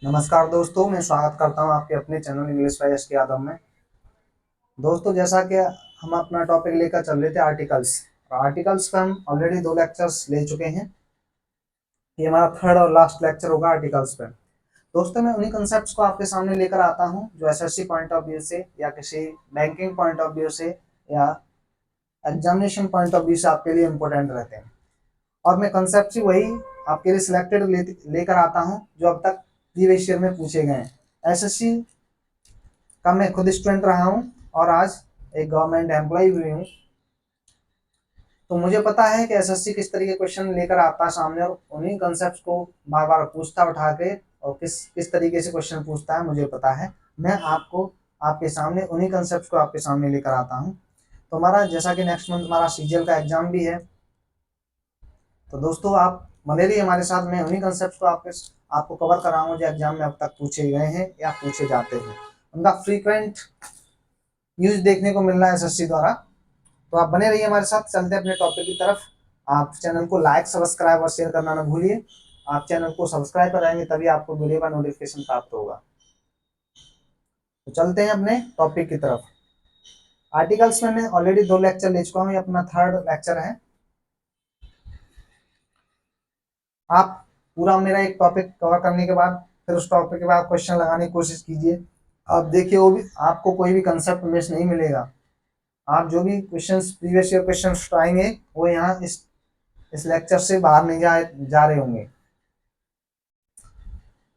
नमस्कार दोस्तों, मैं स्वागत करता हूं आपके अपने चैनल इंग्लिश बाय एस के यादव में। दोस्तों, जैसा कि हम अपना टॉपिक लेकर चल रहे थे आर्टिकल्स। आर्टिकल्स का हम ऑलरेडी 2 लेक्चर्स ले चुके हैं। ये हमारा थर्ड और लास्ट लेक्चर होगा आर्टिकल्स पे। दोस्तों, मैं उन्हीं कंसेप्ट्स को आपके सामने लेकर आता हूं जो एसएससी पॉइंट ऑफ व्यू से या किसी बैंकिंग पॉइंट ऑफ व्यू से या एग्जामिनेशन पॉइंट ऑफ व्यू से आपके लिए इम्पोर्टेंट रहते हैं। और मैं कंसेप्ट ही वही आपके लिए सिलेक्टेड लेकर आता हूं जो अब तक प्रीवियस ईयर में पूछे गए हैं। एसएससी का मैं खुद स्टूडेंट रहा हूँ और आज एक गवर्नमेंट एम्प्लॉय भी हूँ, तो मुझे पता है कि एसएससी किस तरीके के क्वेश्चन लेकर आता है सामने और उन्हीं कंसेप्ट को बार बार पूछता उठा के और किस किस तरीके से क्वेश्चन पूछता है मुझे पता है। मैं आपको आपके सामने उन्हीं कंसेप्ट को आपके सामने लेकर आता हूँ। तो हमारा जैसा कि नेक्स्ट मंथ हमारा सीजीएल का एग्जाम भी है, तो दोस्तों आप बने रहिए हमारे साथ। मैं उन्हीं कंसेप्ट को आपको कवर कराऊंगा जो एग्जाम में अब तक पूछे गए हैं या पूछे जाते हैं। उनका फ्रीक्वेंट यूज देखने को मिल रहा है एसएससी द्वारा। तो आप बने रहिए हमारे साथ। चलते हैं अपने टॉपिक की तरफ। आप चैनल को लाइक, सब्सक्राइब और शेयर करना ना भूलिए। आप चैनल को सब्सक्राइब कराएंगे तभी आपको वीडियो का नोटिफिकेशन प्राप्त होगा। तो चलते हैं अपने टॉपिक की तरफ। आर्टिकल्स में मैं ऑलरेडी 2 लेक्चर ले चुका हूँ, ये अपना थर्ड लेक्चर है। आप पूरा मेरा एक टॉपिक कवर करने के बाद फिर उस टॉपिक के बाद क्वेश्चन लगाने की कोशिश कीजिए। आप देखिए वो भी आपको कोई भी कंसेप्ट मिस नहीं मिलेगा। आप जो भी क्वेश्चंस प्रीवियस ईयर क्वेश्चंस आएंगे वो यहाँ इस लेक्चर से बाहर नहीं जा रहे होंगे।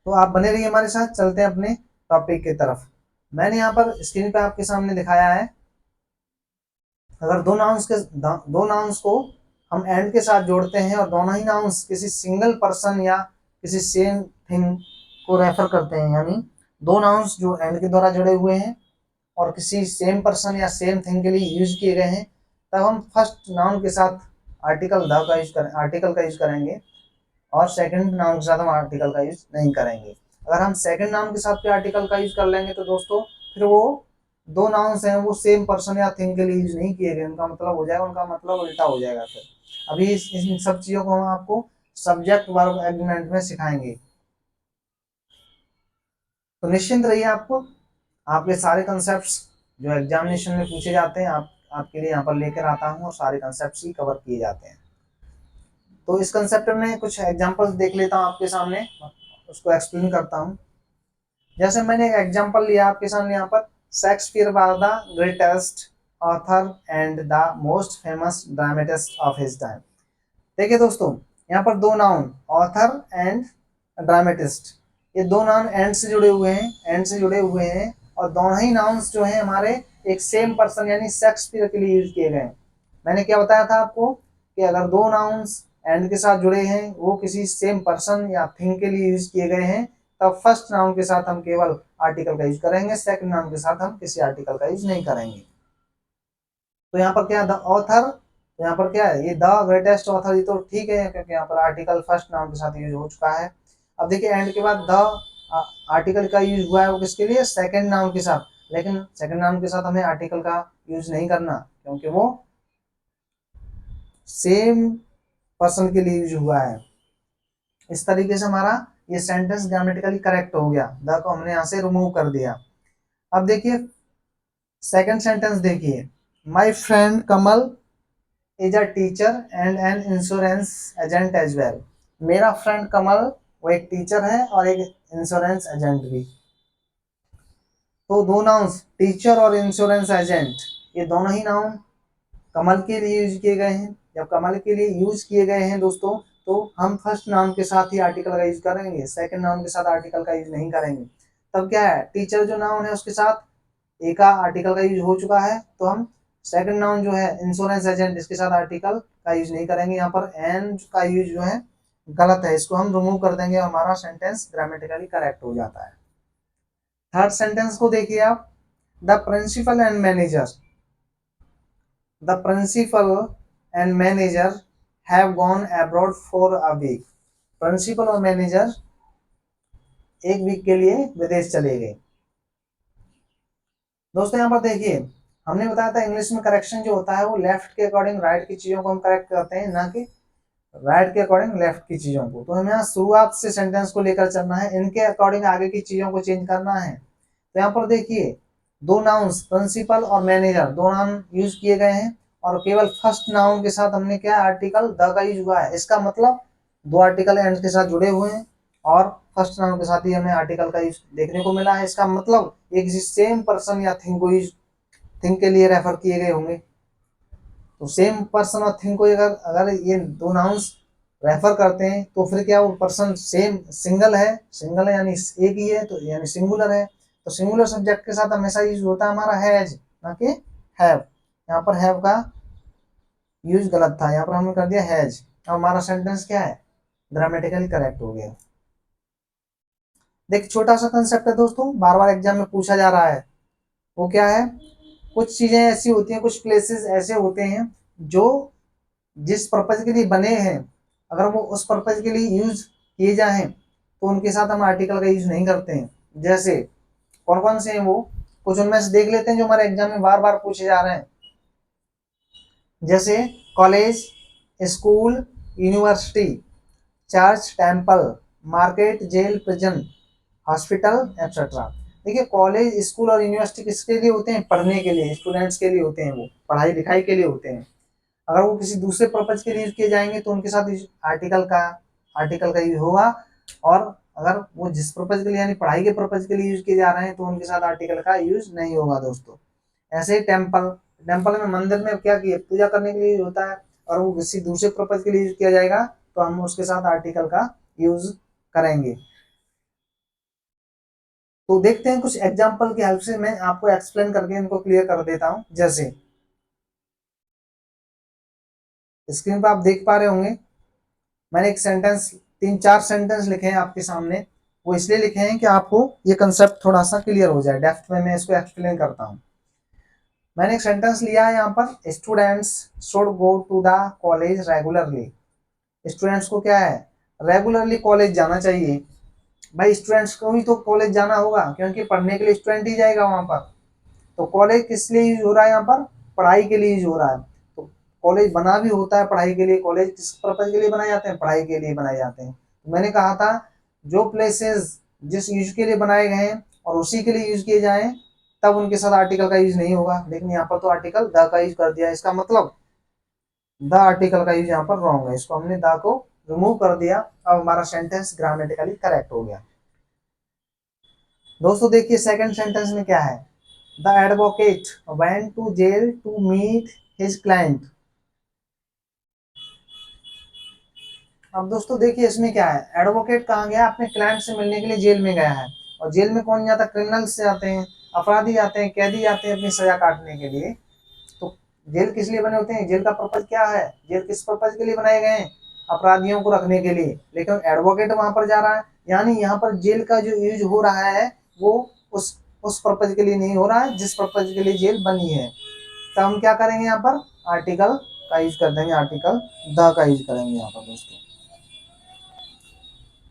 तो आप बने रहिए हमारे साथ। चलते हैं अपने टॉपिक की तरफ। मैंने यहाँ पर स्क्रीन पे आपके सामने दिखाया है, अगर दो नाउन्स को हम एंड के साथ जोड़ते हैं और दोनों ही नाउन्स किसी सिंगल पर्सन या किसी सेम थिंग को रेफर करते हैं, यानी दो नाउन्स जो एंड के द्वारा जुड़े हुए हैं और किसी सेम पर्सन या सेम थिंग के लिए यूज किए गए हैं, तब हम फर्स्ट नाउन के साथ आर्टिकल का यूज करेंगे और सेकंड नाउन के साथ हम आर्टिकल का यूज नहीं करेंगे। अगर हम सेकंड नाउन के साथ भी आर्टिकल का यूज कर लेंगे तो दोस्तों फिर वो दो नाउन्स हैं वो सेम पर्सन या थिंग के लिए यूज नहीं किए गए, उनका मतलब उल्टा हो जाएगा। फिर अभी इन सब चीजों को हम आपको सब्जेक्ट वर्ब एग्रीमेंट में सिखाएंगे। तो निश्चिंत रहिए, आपके सारे कंसेप्ट जो एग्जामिनेशन में पूछे जाते हैं आपके लिए यहाँ पर लेकर आता हूँ और सारे कंसेप्ट ही कवर किए जाते हैं। तो इस कंसेप्ट में कुछ एग्जांपल्स देख लेता हूँ आपके सामने, उसको एक्सप्लेन करता हूँ। जैसे मैंने एक एग्जांपल लिया आपके सामने यहाँ पर, Shakespeare was the greatest author and the most famous dramatist of his time. देखिए दोस्तों, यहाँ पर दो नाउन ऑथर एंड ड्रामेटिस्ट, ये दो नाउन एंड से जुड़े हुए हैं और दोनों ही नाउन्स जो हैं हमारे एक सेम पर्सन यानी शेक्सपियर के लिए यूज किए गए हैं। मैंने क्या बताया था आपको कि अगर दो नाउन्स एंड के साथ जुड़े हैं वो किसी सेम पर्सन या थिंग के लिए यूज किए गए हैं, तब फर्स्ट नाउन के साथ हम केवल आर्टिकल का यूज करेंगे, सेकंड नाउन के साथ हम किसी आर्टिकल का यूज नहीं करेंगे। तो यहाँ पर क्या द ऑथर, तो यहाँ पर क्या है, ये द ग्रेटेस्ट ऑथर, ये तो ठीक है क्योंकि यहाँ पर आर्टिकल फर्स्ट नाउन के साथ यूज हो चुका है। अब देखिए एंड के बाद द आर्टिकल का यूज हुआ है वो किसके लिए, सेकंड नाउन के साथ। लेकिन सेकंड नाउन के साथ हमें आर्टिकल का यूज नहीं करना क्योंकि वो सेम पर्सन के लिए यूज हुआ है। इस तरीके से हमारा ये सेंटेंस ग्रामेटिकली करेक्ट हो गया, द को हमने यहाँ से रिमूव कर दिया। अब देखिए सेकंड सेंटेंस देखिए, my friend Kamal is a teacher and an insurance agent as well. मेरा फ्रेंड कमल वो एक टीचर है और एक इंश्योरेंस एजेंट भी। तो दो नाउन्स टीचर और इंश्योरेंस एजेंट, ये दोनों ही नाउन कमल के लिए यूज किए गए हैं। जब कमल के लिए यूज किए गए हैं दोस्तों, तो हम फर्स्ट नाउन के साथ ही आर्टिकल का यूज करेंगे, सेकंड नाउन के साथ आर्टिकल का यूज नहीं करेंगे। तब क्या है, टीचर जो नाउन है उसके साथ ए का आर्टिकल का यूज हो चुका है, तो हम सेकंड नाउन जो है इंश्योरेंस एजेंट, इसके साथ आर्टिकल का यूज नहीं करेंगे। यहाँ पर एन का यूज जो है गलत है, इसको हम रिमूव कर देंगे और हमारा सेंटेंस ग्रामेटिकली करेक्ट हो जाता है। थर्ड सेंटेंस को देखिए आप, the principal and manager, the principal and manager have gone abroad for a week. Principal और मैनेजर एक वीक के लिए विदेश चले गए। दोस्तों यहाँ पर देखिए, हमने बताया था इंग्लिश में करेक्शन जो होता है वो लेफ्ट के अकॉर्डिंग राइट की चीजों को हम करेक्ट करते हैं, ना कि राइट के अकॉर्डिंग लेफ्ट की चीजों को। तो हमें यहाँ शुरुआत से सेंटेंस को लेकर चलना है, इनके अकॉर्डिंग आगे की चीजों को चेंज करना है। तो यहाँ पर देखिए दो नाउन्स प्रिंसिपल और मैनेजर दो नाउन यूज किए गए हैं और केवल फर्स्ट नाउन के साथ हमने क्या आर्टिकल द का यूज हुआ है। इसका मतलब दो आर्टिकल एंड के साथ जुड़े हुए हैं और फर्स्ट नाउन के साथ ही हमें आर्टिकल का यूज देखने को मिला है। इसका मतलब एक सेम पर्सन या थिंग को यूज थिंग के लिए रेफर किए गए होंगे। तो सेम पर्सन और थिंग को अगर अगर ये दो नाउन्स रेफर करते हैं तो फिर क्या वो पर्सन सेम सिंगल है यानी एक ही है, तो यानी सिंगुलर है। तो सिंगुलर सब्जेक्ट के साथ हमेशा यूज होता है हमारा हैज, ना कि हैव। यहाँ पर हैव का यूज गलत था, यहाँ पर हमने कर दिया हैज। अब हमारा सेंटेंस क्या है, ग्रामेटिकली करेक्ट हो गया। देख छोटा सा कंसेप्ट है दोस्तों, बार बार एग्जाम में पूछा जा रहा है। वो क्या है, कुछ चीजें ऐसी होती हैं, कुछ प्लेसेस ऐसे होते हैं जो जिस पर्पज के लिए बने हैं अगर वो उस पर्पज के लिए यूज किए जाए तो उनके साथ हम आर्टिकल का यूज नहीं करते हैं। जैसे कौन कौन से हैं वो, कुछ उनमें से देख लेते हैं जो हमारे एग्जाम में बार बार पूछे जा रहे हैं। जैसे college, school, university, church, temple, market, jail, prison, hospital etcetera. देखिए कॉलेज, स्कूल और यूनिवर्सिटी किसके लिए होते हैं, पढ़ने के लिए, स्टूडेंट्स के लिए होते हैं, वो पढ़ाई लिखाई के लिए होते हैं। अगर वो किसी दूसरे पर्पज के लिए यूज किए जाएंगे तो उनके साथ आर्टिकल का यूज होगा। और अगर वो जिस पर्पज के लिए यानी पढ़ाई के पर्पज के लिए यूज किए जा रहे हैं तो उनके साथ आर्टिकल का यूज नहीं होगा दोस्तों। ऐसे ही टेम्पल में मंदिर में क्या किए, पूजा करने के लिए यूज होता है और वो किसी दूसरे पर्पज के लिए यूज किया जाएगा तो हम उसके साथ आर्टिकल का यूज करेंगे। तो देखते हैं कुछ एग्जाम्पल की हेल्प से मैं आपको एक्सप्लेन करके इनको क्लियर कर देता हूं। जैसे स्क्रीन पर आप देख पा रहे होंगे मैंने एक सेंटेंस, तीन चार सेंटेंस लिखे हैं आपके सामने। वो इसलिए लिखे हैं कि आपको ये कंसेप्ट थोड़ा सा क्लियर हो जाए, डेप्थ में मैं इसको एक्सप्लेन करता हूँ। मैंने एक सेंटेंस लिया है यहाँ पर, students should go to the college regularly. Students को क्या है, रेगुलरली कॉलेज जाना चाहिए। भाई स्टूडेंट्स को भी तो कॉलेज जाना होगा क्योंकि पढ़ने के लिए स्टूडेंट ही जाएगा वहां पर। तो कॉलेज किस लिए यूज हो रहा है यहाँ पर, पढ़ाई के लिए यूज हो रहा है। तो कॉलेज बना भी होता है पढ़ाई के लिए, कॉलेज किस पर्पज के लिए बनाए जाते हैं, पढ़ाई के लिए बनाए जाते हैं। तो मैंने कहा था जो प्लेसेस जिस यूज के लिए बनाए गए हैं और उसी के लिए यूज किए जाएं तब उनके साथ आर्टिकल का यूज नहीं होगा। लेकिन यहाँ पर तो आर्टिकल द का यूज कर दिया, इसका मतलब द आर्टिकल का यूज यहाँ पर रॉन्ग है, इसको हमने द को रिमूव कर दिया। अब हमारा सेंटेंस ग्रामेटिकली करेक्ट हो गया। दोस्तों देखिए सेकंड सेंटेंस में क्या है, the advocate went to jail to meet his client. अब दोस्तों देखिए इसमें क्या है, एडवोकेट कहाँ गया, अपने क्लाइंट से मिलने के लिए जेल में गया है। और जेल में कौन जाता है, क्रिमिनल्स जाते हैं, अपराधी जाते हैं, कैदी जाते हैं अपनी सजा काटने के लिए। तो जेल किस लिए बने होते हैं, जेल का पर्पज क्या है, जेल किस पर्पज के लिए बनाए गए हैं, अपराधियों को रखने के लिए। लेकिन एडवोकेट वहां पर जा रहा है, यानी यहाँ पर जेल का जो यूज हो रहा है वो उस पर्पज के लिए नहीं हो रहा है जिस पर्पज के लिए जेल बनी है। तो हम क्या करेंगे, यहाँ पर आर्टिकल का यूज कर देंगे, आर्टिकल द का यूज करेंगे यहाँ पर दोस्तों।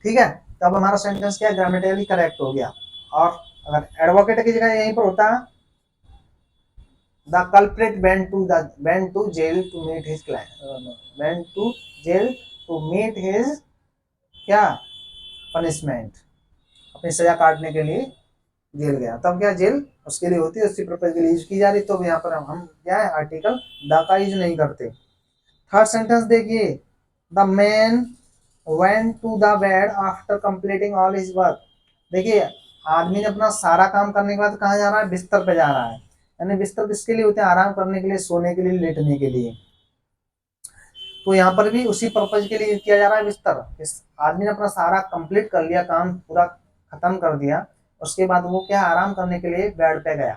ठीक है, तो अब हमारा सेंटेंस क्या है, ग्रामेटिकली करेक्ट हो गया। और अगर एडवोकेट की जगह यहीं पर होता, the culprit went to jail to meet his client, went to jail to meet his क्या पनिशमेंट, अपनी सजा काटने के लिए जेल गया। तब क्या जेल उसके लिए होती है, उसी पर्पज के लिए यूज की जा रही। तो यहाँ पर हम क्या है, आर्टिकल द का यूज नहीं करते। थर्ड सेंटेंस देखिए, the man went to the bed after completing all his work. देखिए आदमी ने अपना सारा काम करने के बाद कहाँ जा रहा है, बिस्तर पे जा रहा है। यानी बिस्तर किसके लिए होते हैं, आराम करने के लिए, सोने के लिए, लेटने के लिए। तो यहाँ पर भी उसी पर्पज के लिए यूज किया जा रहा है बिस्तर। इस आदमी ने अपना सारा कंप्लीट कर लिया, काम पूरा खत्म कर दिया, उसके बाद वो क्या आराम करने के लिए बेड पे गया।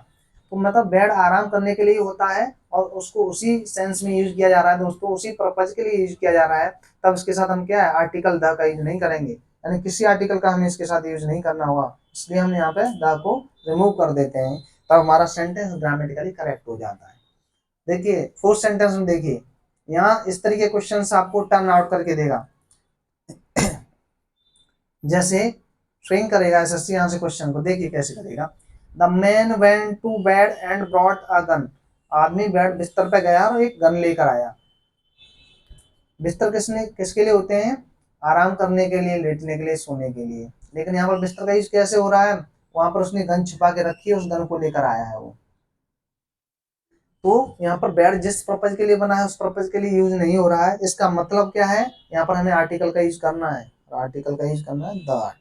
तो मतलब बेड आराम करने के लिए होता है और उसको उसी सेंस में यूज किया जा रहा है दोस्तों, उसी पर्पज के लिए यूज किया जा रहा है। तब इसके साथ हम क्या है, आर्टिकल द का यूज नहीं करेंगे, यानी किसी आर्टिकल का हमें इसके साथ यूज नहीं करना होगा। इसलिए हम यहाँ पे द को रिमूव कर देते हैं, तब हमारा सेंटेंस ग्रामेटिकली करेक्ट हो जाता है। देखिए फोर्थ सेंटेंस में देखिए, यहाँ इस तरीके क्वेश्चन आपको टर्न आउट करके देगा। जैसे स्विंग करेगा एसएससी यहाँ से क्वेश्चन को, देखिए कैसे करेगा। The man went to bed and brought a gun. आदमी बेड बिस्तर पे गया और एक गन लेकर आया। बिस्तर किसके लिए होते हैं? आराम करने के लिए, लेटने के लिए, सोने के लिए। लेकिन यहाँ पर बिस्तर का यूज कैसे हो रहा है? वहां पर उसने गन छुपा के रखी है, उस गन को लेकर आया है वो। तो यहाँ पर बेड जिस पर्पज के लिए बना है उस पर्पज के लिए यूज नहीं हो रहा है। इसका मतलब क्या है? यहाँ पर हमें आर्टिकल का यूज करना है, और आर्टिकल का यूज करना है द आर्टिकल।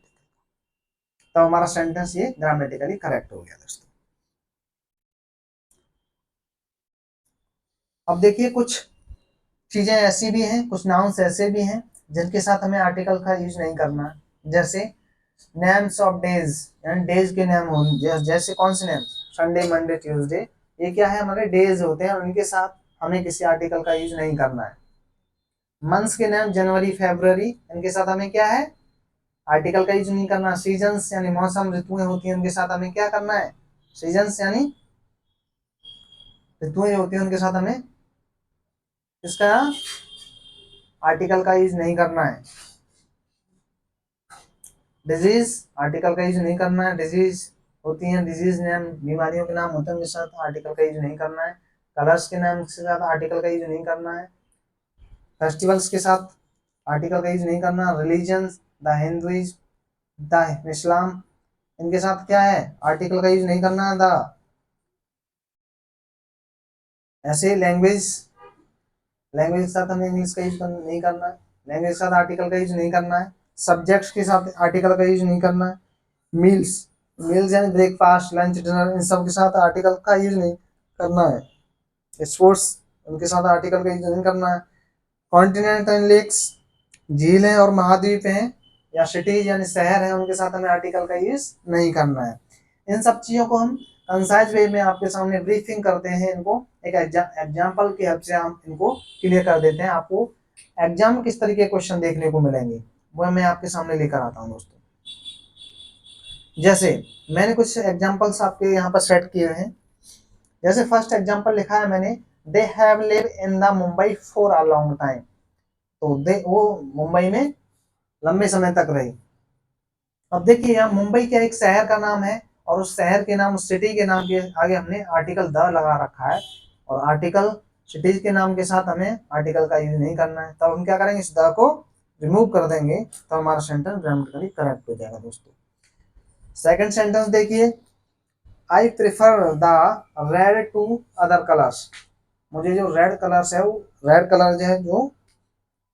तब हमारा सेंटेंस ये ग्रामेटिकली करेक्ट हो गया दोस्तों। अब देखिए कुछ चीजें ऐसी भी हैं, कुछ नाउन्स ऐसे भी हैं जिनके साथ हमें आर्टिकल का यूज नहीं करना है। जैसे नेम्स ऑफ डेज, यानी डेज के नाम हो, जैसे कौन से नेम? Sunday, Monday, Tuesday. ये क्या है? हमारे डेज होते हैं, और उनके साथ हमें किसी आर्टिकल का यूज नहीं करना है। मंथ्स के नाम जनवरी, फरवरी, इनके साथ हमें क्या है? आर्टिकल का यूज नहीं करना। सीजन्स यानी मौसम, ऋतुएं होती हैं, उनके साथ हमें क्या करना है? सीजन्स यानी ऋतुएं होती हैं, उनके साथ हमें इसका आर्टिकल का यूज नहीं करना है। डिजीज, आर्टिकल का यूज नहीं करना है। डिजीज होती हैं, डिजीज नेम बीमारियों के नाम होते हैं, उनके साथ आर्टिकल का यूज नहीं करना है। कलर्स के नाम के साथ आर्टिकल का यूज नहीं करना है। फेस्टिवल्स के साथ आर्टिकल का यूज नहीं करना। रिलीजन्स, द हिंदुइज्म, द इस्लाम, इनके साथ क्या है? आर्टिकल का यूज नहीं करना है। द ऐसे लैंग्वेज, लैंग्वेज के साथ हमें इंग्लिश का यूज नहीं करना है। लैंग्वेज के साथ आर्टिकल का यूज नहीं करना है। सब्जेक्ट्स के साथ आर्टिकल का यूज नहीं करना है। मील्स, मील्स यानी ब्रेकफास्ट, लंच, डिनर, इन सब के साथ आर्टिकल का यूज नहीं करना है। स्पोर्ट्स, उनके साथ आर्टिकल का यूज नहीं करना है। कॉन्टिनेंट एंड लेक्स, झीलें और महाद्वीप हैं, या सिटीज यानी शहर है, उनके साथ हमें आर्टिकल का यूज नहीं करना है। इन सब चीज़ों को हम कंसाइज वे में आपके सामने ब्रीफिंग करते हैं। इनको एक एग्जाम्पल की हेल्प से हम इनको क्लियर कर देते हैं। आपको एग्जाम में किस तरीके के क्वेश्चन देखने को मिलेंगे वो मैं आपके सामने लेकर आता हूँ दोस्तों। जैसे मैंने कुछ एग्जाम्पल्स आपके यहाँ पर सेट किए हैं। जैसे फर्स्ट एग्जाम्पल लिखा है मैंने, they have live in the Mumbai for a long time. तो दे, वो मुंबई में लंबे समय तक रहे। अब देखिए यहाँ मुंबई क्या एक शहर का नाम है, और उस शहर के नाम, उस सिटी के नाम के आगे हमने आर्टिकल द लगा रखा है, और आर्टिकल सिटीज के नाम के साथ हमें आर्टिकल का यूज नहीं करना है। तब हम क्या करेंगे? इस द को रिमूव कर देंगे, तो हमारा सेंटेंस ग्रामेटिकली करेक्ट हो जाएगा दोस्तों। सेकंड सेंटेंस देखिए, I prefer the red to other colours. मुझे जो रेड कलर्स है, वो रेड कलर जो है, जो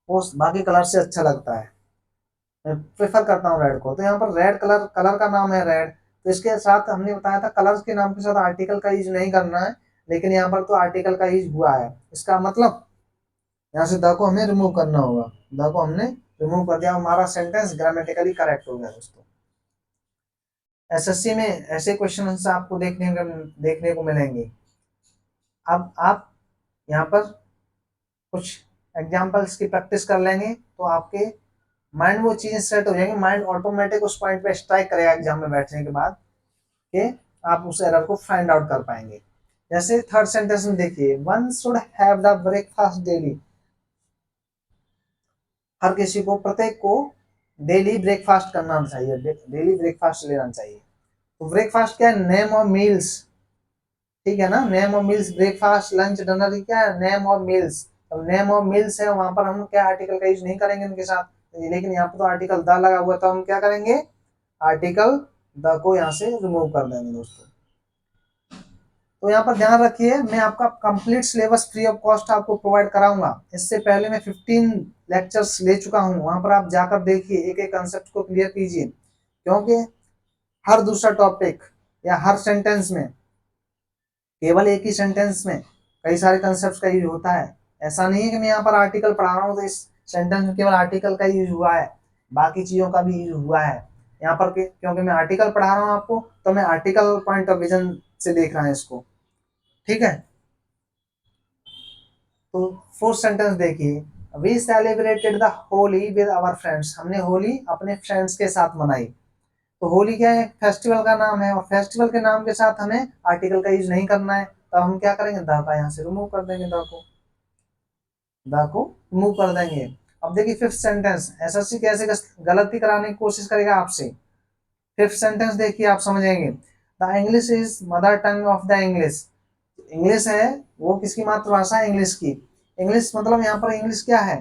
वो बाकी कलर से अच्छा लगता है, मैं प्रेफर करता हूँ रेड को। तो यहाँ पर रेड कलर, कलर का नाम है रेड, तो इसके साथ हमने बताया था कलर्स के नाम के साथ आर्टिकल का यूज नहीं करना है, लेकिन यहाँ पर तो आर्टिकल का यूज हुआ है। इसका मतलब यहाँ से द को हमें रिमूव करना होगा। द को हमने रिमूव कर दिया, हमारा सेंटेंस ग्रामेटिकली करेक्ट हो गया दोस्तों। एसएससी में ऐसे क्वेश्चन आपको देखने को मिलेंगे। अब आप यहाँ पर कुछ एग्जाम्पल्स की प्रैक्टिस कर लेंगे, तो आपके माइंड वो चीजें सेट हो जाएंगी। माइंड ऑटोमेटिक उस पॉइंट पे स्ट्राइक करेगा एग्जाम में बैठने के बाद, कि आप उस एरर को फाइंड आउट कर पाएंगे। जैसे थर्ड सेंटेंस में देखिए, one should have the breakfast daily. हर किसी को, प्रत्येक को डेली ब्रेकफास्ट करना चाहिए, डेली ब्रेकफास्ट लेना चाहिए। तो ब्रेकफास्ट क्या है? नेम ऑफ मील्स, ठीक है ना? Name of meals, breakfast, lunch, dinner, क्या है? Name of meals. अब नेम ऑफ मील्स है, वहां पर हम क्या आर्टिकल का यूज नहीं करेंगे उनके साथ, लेकिन यहाँ पर तो आर्टिकल द लगा हुआ, तो हम क्या करेंगे? आर्टिकल द को यहाँ से रिमूव कर देंगे दोस्तों। तो यहाँ पर ध्यान रखिए, मैं आपका complete syllabus free of cost आपको प्रोवाइड कराऊंगा। इससे पहले मैं 15 लेक्चर्स ले चुका हूँ, वहां पर आप जाकर देखिए, एक एक कंसेप्ट को क्लियर कीजिए, क्योंकि हर दूसरा टॉपिक या हर सेंटेंस में, केवल एक ही सेंटेंस में कई सारे कंसेप्ट का यूज होता है। ऐसा नहीं है कि मैं यहाँ पर आर्टिकल पढ़ा रहा हूँ तो इस सेंटेंस में केवल आर्टिकल का यूज हुआ है, बाकी चीजों का भी यूज हुआ है यहाँ पर क्योंकि मैं आर्टिकल पढ़ा रहा हूँ आपको, तो मैं आर्टिकल पॉइंट ऑफ विजन से देख रहा है इसको, ठीक है। तो फोर्थ सेंटेंस देखिए, we celebrated the Holi with our friends. हमने होली अपने फ्रेंड्स के साथ मनाई। तो होली क्या है? फेस्टिवल का नाम है, और फेस्टिवल के नाम के साथ हमें आर्टिकल का यूज नहीं करना है। तो हम क्या करेंगे? द का यहाँ से रिमूव कर देंगे, द को रिमूव कर देंगे। अब देखिए फिफ्थ सेंटेंस, एसएससी कैसे गलती कराने की कोशिश करेगा आपसे। फिफ्थ सेंटेंस देखिए, आप समझेंगे, the English is mother tongue of the English. English है वो किसकी मातृभाषा है? इंग्लिश की। इंग्लिश मतलब यहाँ पर इंग्लिश क्या है?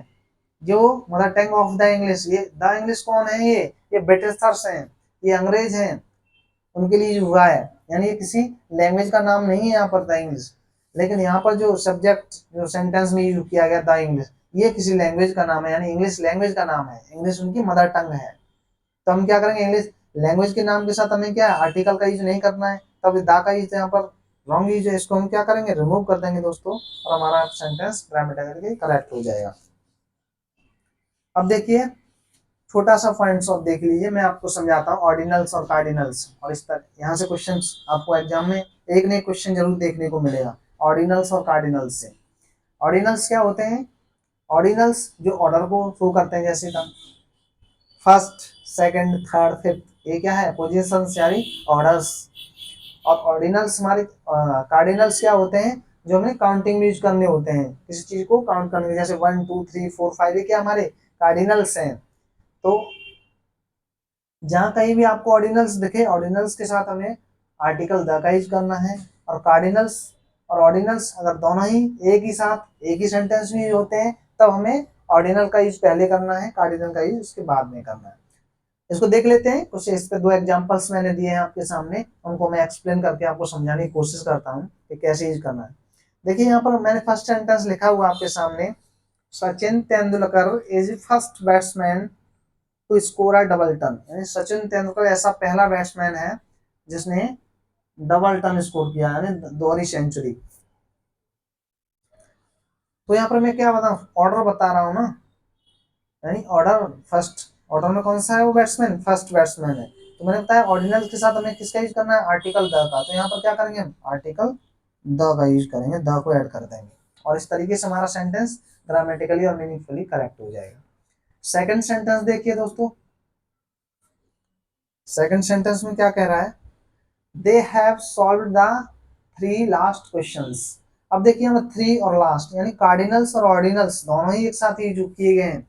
जो mother tongue of the English, ये द इंग्लिश कौन है, ये ब्रिटिशर्स हैं, ये अंग्रेज हैं, उनके लिए हुआ है। यानी ये किसी लैंग्वेज का नाम नहीं है यहाँ पर द इंग्लिश, लेकिन यहाँ पर जो सब्जेक्ट जो सेंटेंस में यूज किया गया द इंग्लिश, ये किसी लैंग्वेज का नाम है, यानी इंग्लिश लैंग्वेज का नाम है, इंग्लिश उनकी मदर टंग है। तो हम क्या करेंगे, इंग्लिश लैंग्वेज के नाम के साथ हमें क्या है, आर्टिकल का यूज नहीं करना है, तब दा का यूज यहाँ पर रॉन्ग यूज है, इसको हम क्या करेंगे, रिमूव कर देंगे दोस्तों, और हमारा सेंटेंस ग्रामेटिकली करेक्ट हो जाएगा। अब देखिए छोटा सा पॉइंट्स ऑफ देख लीजिए, मैं आपको समझाता हूँ ऑर्डिनल्स और कार्डिनल्स, और इस तरह यहाँ से क्वेश्चंस आपको एग्जाम में एक न एक क्वेश्चन जरूर देखने को मिलेगा ऑर्डिनल्स और कार्डिनल्स से। ऑर्डिनल्स क्या होते हैं, ऑर्डिनल्स जो ऑर्डर को शो करते हैं, जैसे था फर्स्ट सेकंड थर्ड फिफ्थ, ये क्या है, पोजीशन यानी ऑर्डर्स। और ऑर्डिनल्स हमारे कार्डिनल्स क्या होते हैं, जो हमें काउंटिंग में यूज करने होते हैं, किसी चीज को काउंट करने के, जैसे 1 2 3 4 5, ये क्या हमारे कार्डिनल्स हैं। तो जहां कहीं भी आपको ऑर्डिनल्स दिखे, ऑर्डिनल्स के साथ हमें आर्टिकल द का यूज करना है, और कार्डिनल्स और ऑर्डिनल्स अगर दोनों ही एक ही साथ एक ही सेंटेंस में यूज होते हैं, तब हमें ऑर्डिनल का यूज पहले करना है, कार्डिनल का यूज उसके बाद में करना है। इसको देख लेते हैं कुछ, इस पे 2 एग्जांपल्स मैंने दिए हैं आपके सामने, उनको मैं एक्सप्लेन करके आपको समझाने की कोशिश करता हूँ कि कैसे यूज करना है। देखिए यहाँ पर मैंने फर्स्ट सेंटेंस लिखा हुआ आपके सामने, Sachin Tendulkar is first batsman to score a double ton, यानी सचिन तेंदुलकर ऐसा पहला बैट्समैन है जिसने डबल टन स्कोर किया, यानी दोहरी सेंचुरी। तो यहाँ पर मैं क्या बताऊं, ऑर्डर बता रहा हूँ ना, यानी ऑर्डर फर्स्ट, ऑर्डर में कौन सा है वो बैट्समैन, फर्स्ट बैट्समैन है। तो मैंने बताया ऑर्डिनल के साथ हमें किसका यूज करना है, आर्टिकल द का। तो यहाँ पर क्या करेंगे हम, आर्टिकल द का यूज करेंगे, द को ऐड कर देंगे, और इस तरीके से हमारा सेंटेंस ग्रामेटिकली और मीनिंगफुली करेक्ट हो जाएगा। सेकंड सेंटेंस देखिए दोस्तों, सेकंड सेंटेंस में क्या कह रहा है, they have solve the 3 last questions. अब देखिए हम 3 और लास्ट, यानी कार्डिनल्स और ऑर्डिनल्स दोनों ही एक साथ ही यूज किए गए हैं,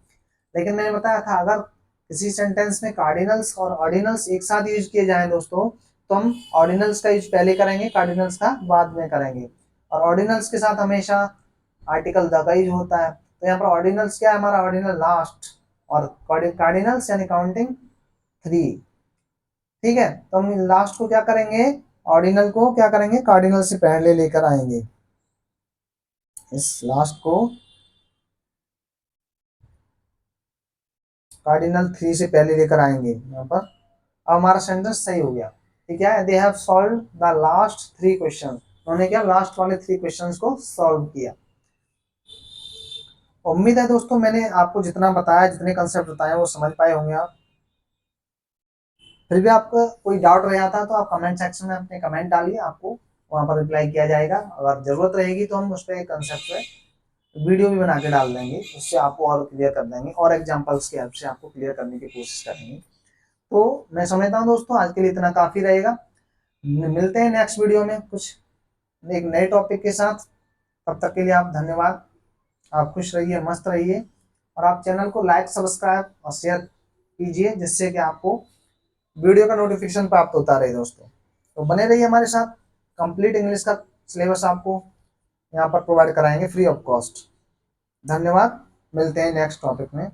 लेकिन मैंने बताया था अगर किसी सेंटेंस में कार्डिनल्स और ऑर्डिनल्स एक साथ यूज किए जाएं दोस्तों, तो हम ऑर्डिनल्स का यूज पहले करेंगे, कार्डिनल्स का बाद में करेंगे, और ऑर्डिनल्स के साथ हमेशा आर्टिकल द का यूज होता है। तो यहाँ पर ऑर्डिनल्स क्या है, हमारा ऑर्डिनल लास्ट, और कार्डिनल्स यानी काउंटिंग 3। ठीक है, तो हम लास्ट को क्या करेंगे, ऑर्डिनल को क्या करेंगे, कार्डिनल से पहले लेकर आएंगे, इस लास्ट को कार्डिनल 3 से पहले लेकर आएंगे यहाँ पर। अब हमारा सेंटेंस सही हो गया। ठीक है, they have solve the last 3 question, उन्होंने क्या लास्ट वाले 3 क्वेश्चंस को सॉल्व किया। उम्मीद है दोस्तों मैंने आपको जितना बताया, जितने कंसेप्ट बताए वो समझ पाए होंगे आप। फिर भी आपको कोई डाउट रह जाता है तो आप कमेंट सेक्शन में अपने कमेंट डालिए, आपको वहां पर रिप्लाई किया जाएगा। अगर जरूरत रहेगी तो हम उस पर कंसेप्ट पे वीडियो भी बना के डाल देंगे, उससे आपको और क्लियर कर देंगे, और एग्जांपल्स की हेल्प से आपको क्लियर करने की कोशिश करेंगे। तो मैं समझता हूँ दोस्तों आज के लिए इतना काफी रहेगा, मिलते हैं नेक्स्ट वीडियो में कुछ एक नए टॉपिक के साथ। तब तक के लिए आप धन्यवाद, आप खुश रहिए, मस्त रहिए, और आप चैनल को लाइक सब्सक्राइब और शेयर कीजिए, जिससे कि आपको वीडियो का नोटिफिकेशन प्राप्त होता रहे दोस्तों। तो बने रहिए हमारे साथ, कंप्लीट इंग्लिश का सिलेबस आपको यहाँ पर प्रोवाइड कराएंगे फ्री ऑफ कॉस्ट। धन्यवाद, मिलते हैं नेक्स्ट टॉपिक में।